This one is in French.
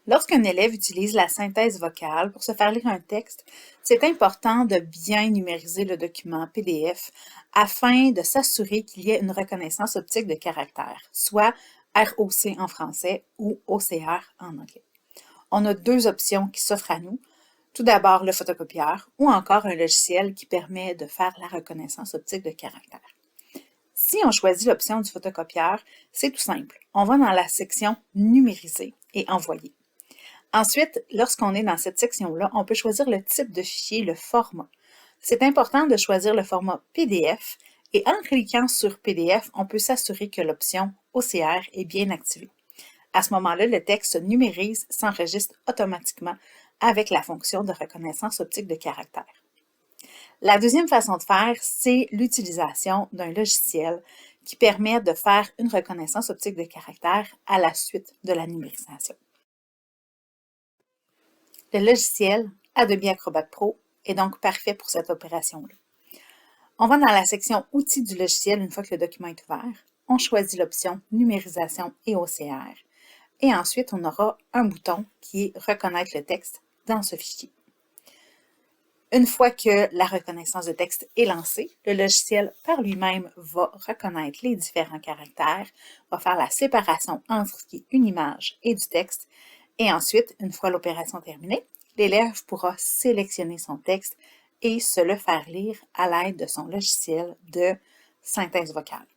Lorsqu'un élève utilise la synthèse vocale pour se faire lire un texte, c'est important de bien numériser le document PDF afin de s'assurer qu'il y ait une reconnaissance optique de caractère, soit ROC en français ou OCR en anglais. On a deux options qui s'offrent à nous. Tout d'abord, le photocopieur ou encore un logiciel qui permet de faire la reconnaissance optique de caractère. Si on choisit l'option du photocopieur, c'est tout simple. On va dans la section Numériser et Envoyer. Ensuite, lorsqu'on est dans cette section-là, on peut choisir le type de fichier, le format. C'est important de choisir le format PDF et en cliquant sur PDF, on peut s'assurer que l'option OCR est bien activée. À ce moment-là, le texte numérise, s'enregistre automatiquement avec la fonction de reconnaissance optique de caractère. La deuxième façon de faire, c'est l'utilisation d'un logiciel qui permet de faire une reconnaissance optique de caractère à la suite de la numérisation. Le logiciel Adobe Acrobat Pro est donc parfait pour cette opération-là. On va dans la section Outils du logiciel une fois que le document est ouvert. On choisit l'option Numérisation et OCR. Et ensuite, on aura un bouton qui est Reconnaître le texte dans ce fichier. Une fois que la reconnaissance de texte est lancée, le logiciel par lui-même va reconnaître les différents caractères, va faire la séparation entre ce qui est une image et du texte, et ensuite, une fois l'opération terminée, l'élève pourra sélectionner son texte et se le faire lire à l'aide de son logiciel de synthèse vocale.